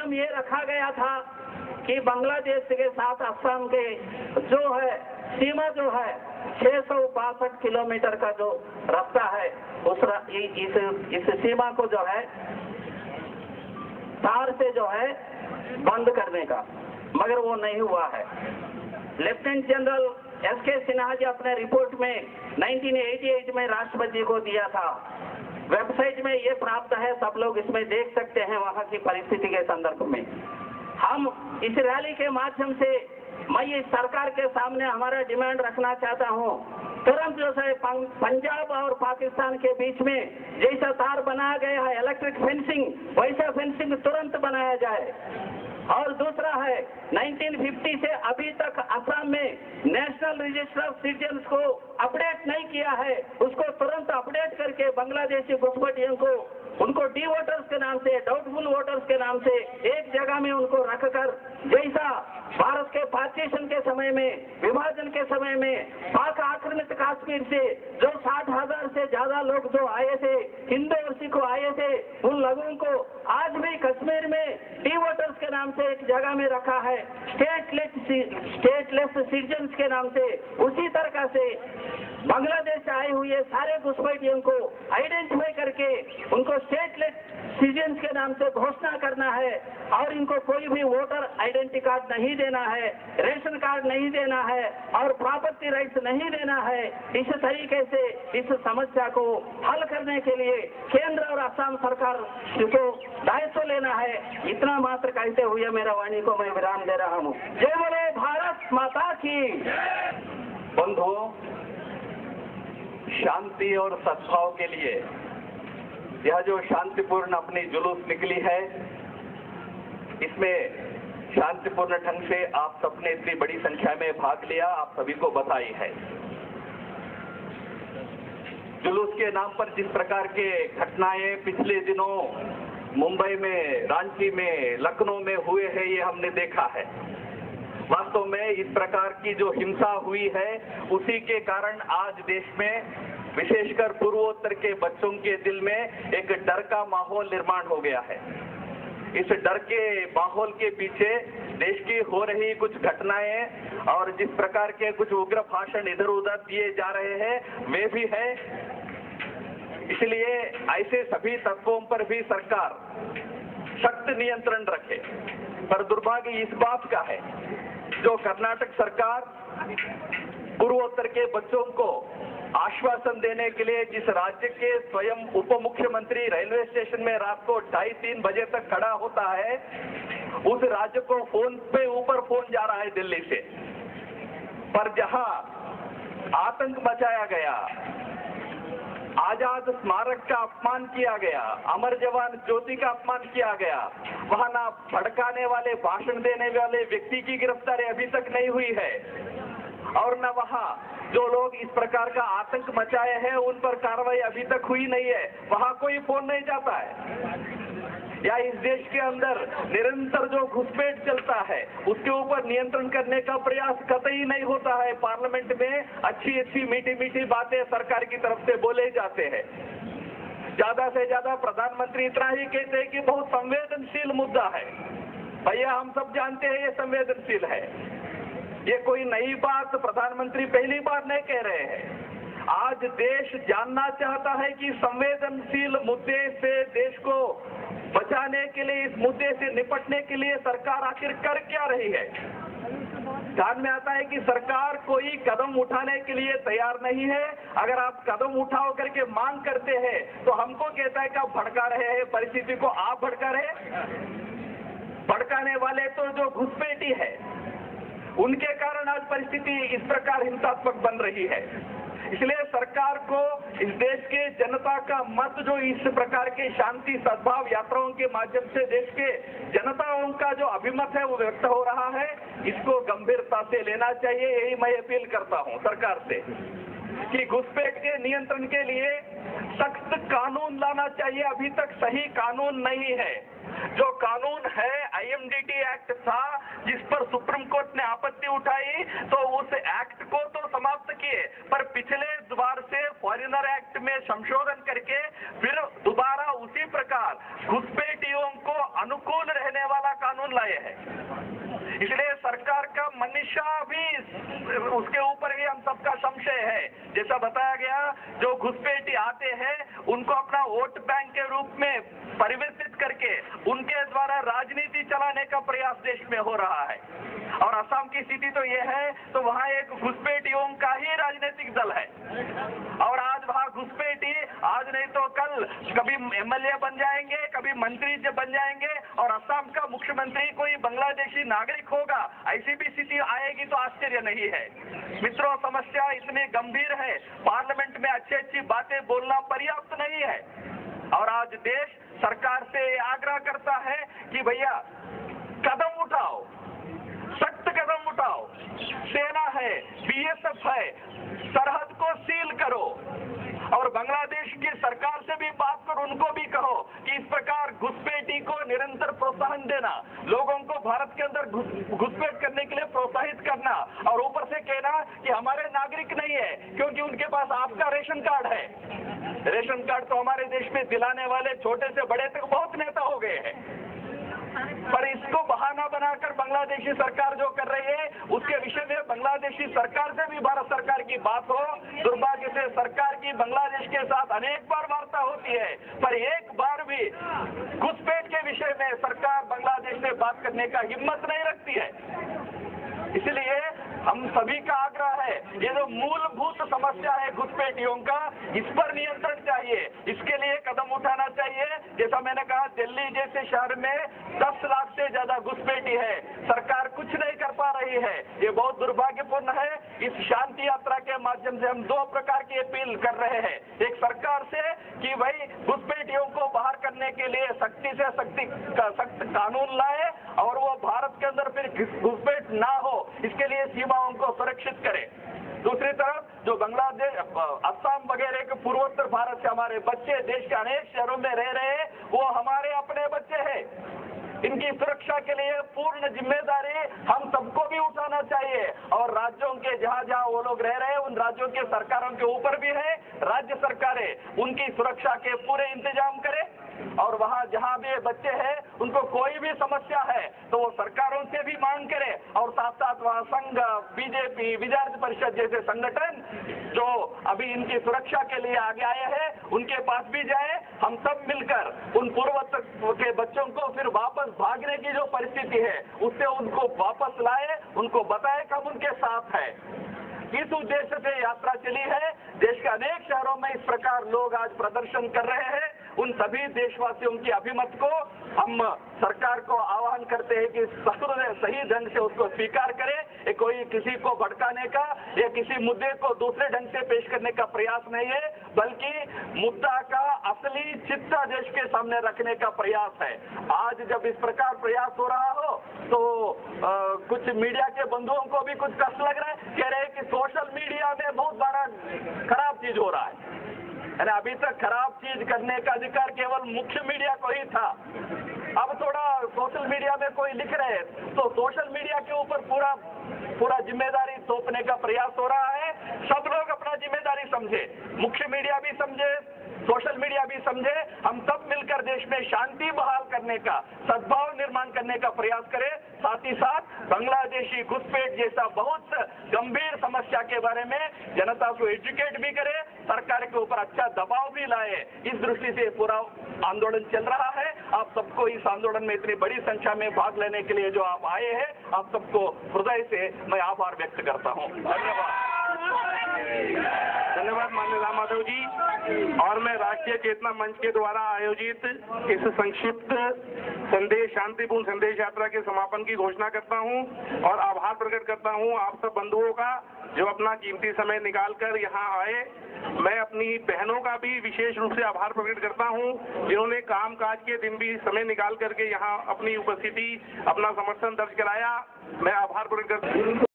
नियम ये रखा गया था कि बांग्लादेश के साथ असम के जो है सीमा जो है 662 किलोमीटर का जो रास्ता है इस सीमा को जो है तार से जो है बंद करने का, मगर वो नहीं हुआ है। Lieutenant general S K. Sinha ji अपने रिपोर्ट में 1988 में राष्ट्रपति को दिया था। वेबसाइट में ये प्राप्त है, सब लोग इसमें देख सकते हैं वहां की परिस्थिति के संदर्भ में। हम इस रैली के माध्यम से मैं इस सरकार के सामने हमारा डिमांड रखना चाहता हूं, तुरंत जो है पंजाब और पाकिस्तान के बीच में जैसा तार बनाया गया है इलेक्ट्रिक फेंसिंग, वैसा फेंसिंग तुरंत बनाया जाए। और दूसरा है 1950 से अभी तक असम में नेशनल रजिस्टर ऑफ सिटीजन्स को अपडेट नहीं किया है, उसको तुरंत अपडेट करके बांग्लादेशी घुसपैठियों को उनको डी वोटर्स के नाम से, डाउटफुल वोटर्स के नाम से एक जगह में उनको रखकर, जैसा भारत के पार्टीशन के समय में, विभाजन के समय में पाक आक्रांत कश्मीर से जो 60,000 से ज्यादा लोग जो आए थे, हिंदू और सिख आए थे, उन लोगों को आज भी कश्मीर में डी वोटर्स के नाम से एक जगह में रखा है, स्टेटलेस सिटीजन्स के नाम से। उसी तरह से बांग्लादेश से आए हुए सारे घुसपैठियों को आइडेंटिफाई करके उनको स्टेटलेस सिटीजन्स के नाम से घोषणा करना है और इनको कोई भी वोटर आइडेंटिटी कार्ड नहीं देना है, रेशन कार्ड नहीं देना है और प्रॉपर्टी राइट्स नहीं देना है। इस तरीके से इस समस्या को हल करने के लिए केंद्र और असम सरकार को दायित्व लेना है। इतना मात्र कहते हुए मेरा वाणी को मैं विराम दे रहा हूँ। जय बोले भारत माता की। बंधुओं, शांति और सद्भाव के लिए यह जो शांतिपूर्ण अपनी जुलूस निकली है, इसमें शांतिपूर्ण ढंग से आप सबने इतनी बड़ी संख्या में भाग लिया, आप सभी को बधाई है। जुलूस के नाम पर जिस प्रकार के घटनाएं पिछले दिनों मुंबई में, रांची में, लखनऊ में हुए हैं, ये हमने देखा है। वास्तव में इस प्रकार की जो हिंसा हुई है, उसी के कारण आज देश में विशेषकर पूर्वोत्तर के बच्चों के दिल में एक डर का माहौल निर्माण हो गया है। इस डर के माहौल के पीछे देश की हो रही कुछ घटनाएं और जिस प्रकार के कुछ उग्र भाषण इधर उधर दिए जा रहे हैं, वे भी है। इसलिए ऐसे सभी तत्वों पर भी सरकार सख्त नियंत्रण रखे। पर दुर्भाग्य इस बात का है, जो कर्नाटक सरकार पूर्वोत्तर के बच्चों को आश्वासन देने के लिए जिस राज्य के स्वयं उप मुख्यमंत्री रेलवे स्टेशन में रात को 2:30-3 बजे तक खड़ा होता है, उस राज्य को फोन पे ऊपर फोन जा रहा है दिल्ली से। पर जहां आतंक मचाया गया, आजाद स्मारक का अपमान किया गया, अमर जवान ज्योति का अपमान किया गया, वहां ना भड़काने वाले, भाषण देने वाले व्यक्ति की गिरफ्तारी अभी तक नहीं हुई है और न वहां जो लोग इस प्रकार का आतंक मचाए हैं उन पर कार्रवाई अभी तक हुई नहीं है। वहां कोई फोन नहीं जाता है। या इस देश के अंदर निरंतर जो घुसपैठ चलता है, उसके ऊपर नियंत्रण करने का प्रयास कतई नहीं होता है। पार्लियामेंट में अच्छी अच्छी मीठी मीठी बातें सरकार की तरफ से बोले जाते हैं। ज्यादा से ज्यादा प्रधानमंत्री इतना ही कहते हैं कि बहुत संवेदनशील मुद्दा है। भैया, हम सब जानते हैं ये संवेदनशील है। ये कोई नई बात प्रधानमंत्री पहली बार नहीं कह रहे हैं। आज देश जानना चाहता है कि संवेदनशील मुद्दे से देश को बचाने के लिए, इस मुद्दे से निपटने के लिए सरकार आखिर कर क्या रही है। ध्यान में आता है कि सरकार कोई कदम उठाने के लिए तैयार नहीं है। अगर आप कदम उठाओ करके मांग करते हैं तो हमको कहता है कि आप भड़का रहे हैं, परिस्थिति को आप भड़का रहे। भड़काने वाले तो जो घुसपैठी है, उनके कारण आज परिस्थिति इस प्रकार हिंसात्मक बन रही है। इसलिए सरकार को इस देश के जनता का मत जो इस प्रकार के शांति सद्भाव यात्राओं के माध्यम से देश के जनताओं का जो अभिमत है वो व्यक्त हो रहा है, इसको गंभीरता से लेना चाहिए। यही मैं अपील करता हूं सरकार से कि घुसपैठ के नियंत्रण के लिए सख्त कानून लाना चाहिए। अभी तक सही कानून नहीं है। जो कानून है IMDT एक्ट था, जिस पर सुप्रीम कोर्ट ने आपत्ति उठाई, तो उस एक्ट को तो समाप्त किए, पर पिछले बार से फॉरेनर एक्ट में संशोधन करके फिर दोबारा उसी प्रकार घुसपैठियों को अनुकूल रहने वाला का संशय है। जैसा बताया गया, जो घुसपैठी आते हैं उनको अपना वोट बैंक के रूप में परिवर्तित करके उनके द्वारा राजनीति चलाने का प्रयास देश में हो रहा है। और असम की स्थिति तो यह है, तो वहां एक घुसपैठियों का ही राजनीतिक दल है और आज वहां घुसपैठी आज नहीं तो कल कभी एमएलए बन जाएंगे, कभी मंत्री बन जाएंगे और असम का मुख्यमंत्री कोई बांग्लादेशी नागरिक होगा। ऐसी भी स्थिति आएगी तो आश्चर्य नहीं है। मित्रों, समस्या इतनी गंभीर है, पार्लियामेंट में अच्छी अच्छी बातें बोलना पर्याप्त नहीं है। और आज देश सरकार से आग्रह करता है कि भैया कदम उठाओ, सख्त कदम उठाओ। सेना है, बीएसएफ है, सरहद को सील करो और बांग्लादेश की सरकार से भी बात करो, उनको भी कहो कि इस प्रकार घुसपैठी को निरंतर प्रोत्साहन देना, लोगों को भारत के अंदर घुसपैठ करने के लिए प्रोत्साहित करना और ऊपर से कहना कि हमारे नागरिक नहीं है क्योंकि उनके पास आपका रेशन कार्ड है। रेशन कार्ड तो हमारे देश में दिलाने वाले छोटे से बड़े तक बहुत नेता हो गए हैं, पर इसको बहाना बनाकर बांग्लादेशी सरकार जो कर रही है उसके विषय में बांग्लादेशी सरकार से भी भारत सरकार की बात हो। दुर्भाग्य से सरकार की बांग्लादेश के साथ अनेक बार वार्ता होती है, पर एक बार भी घुसपैठ के विषय में सरकार बांग्लादेश से बात करने का हिम्मत नहीं रखती है। इसलिए हम सभी का आग्रह है, ये जो मूलभूत समस्या है घुसपैठियों का, इस पर नियंत्रण चाहिए, इसके लिए कदम उठाना चाहिए। जैसा मैंने कहा, दिल्ली जैसे शहर में 10 लाख से ज्यादा घुसपैठी है, सरकार कुछ नहीं कर पा रही है, ये बहुत दुर्भाग्यपूर्ण है। इस शांति यात्रा के माध्यम से हम 2 प्रकार की अपील कर रहे हैं। एक सरकार से कि भाई घुसपैठियों को बाहर करने के लिए सख्ती से सख्त कानून लाए और वो भारत के अंदर फिर घुसपैठ ना हो, इसके लिए सीमाओं को सुरक्षित करें। दूसरी तरफ जो बांग्लादेश, असम वगैरह के पूर्वोत्तर भारत से हमारे बच्चे देश के अनेक शहरों में रह रहे हैं, वो हमारे अपने बच्चे हैं। इनकी सुरक्षा के लिए पूर्ण जिम्मेदारी हम सबको भी उठाना चाहिए और राज्यों के जहां जहां वो लोग रह रहे हैं उन राज्यों के सरकारों के ऊपर भी है, राज्य सरकारें उनकी सुरक्षा के पूरे इंतजाम करें और वहां जहां भी बच्चे हैं उनको कोई भी समस्या है तो वो सरकारों से भी मांग करे और साथ साथ वहां संघ, बीजेपी, विद्यार्थी परिषद जैसे संगठन जो अभी इनकी सुरक्षा के लिए आगे आए हैं उनके पास भी जाए। हम सब मिलकर उन पूर्वोत्तर के बच्चों को फिर वापस भागने की जो परिस्थिति है उससे उनको वापस लाए, उनको बताए कि हम उनके साथ है। इस उद्देश्य से यात्रा चली है। देश के अनेक शहरों में इस प्रकार लोग आज प्रदर्शन कर रहे हैं। उन सभी देशवासियों की अभिमत को हम सरकार को आह्वान करते हैं कि सही ढंग से उसको स्वीकार करे। ये कोई किसी को भड़काने का या किसी मुद्दे को दूसरे ढंग से पेश करने का प्रयास नहीं है, बल्कि मुद्दा का असली चित्ता देश के सामने रखने का प्रयास है। आज जब इस प्रकार प्रयास हो रहा हो तो कुछ मीडिया के बंधुओं को भी कुछ कष्ट लग रहा है, कह रहे हैं कि सोशल मीडिया में बहुत बड़ा खराब चीज हो रहा है। अभी तक खराब चीज करने का अधिकार केवल मुख्य मीडिया को ही था। अब थोड़ा सोशल मीडिया में कोई लिख रहे हैं तो सोशल मीडिया के ऊपर पूरा जिम्मेदारी थोपने का प्रयास हो रहा है। सब लोग अपना जिम्मेदारी समझे, मुख्य मीडिया भी समझे, सोशल मीडिया भी समझे। हम सब मिलकर देश में शांति बहाल करने का, सद्भाव निर्माण करने का प्रयास करें। साथ ही साथ बांग्लादेशी घुसपैठ जैसा बहुत गंभीर समस्या के बारे में जनता को एजुकेट भी करे, सरकार के ऊपर अच्छा दबाव भी लाए। इस दृष्टि से पूरा आंदोलन चल रहा है। आप सबको इस आंदोलन में इतनी बड़ी संख्या में भाग लेने के लिए जो आप आए हैं, आप सबको हृदय से मैं आभार व्यक्त करता हूँ। धन्यवाद माननीय राम माधव जी। और मैं राष्ट्रीय चेतना मंच के द्वारा आयोजित इस संक्षिप्त संदेश, शांतिपूर्ण संदेश यात्रा के समापन की घोषणा करता हूं और आभार प्रकट करता हूं आप सब बंधुओं का जो अपना कीमती समय निकालकर यहां आए। मैं अपनी बहनों का भी विशेष रूप से आभार प्रकट करता हूं जिन्होंने कामकाज के दिन भी समय निकाल करके यहां अपनी उपस्थिति, अपना समर्थन दर्ज कराया। मैं आभार प्रकट करता हूं।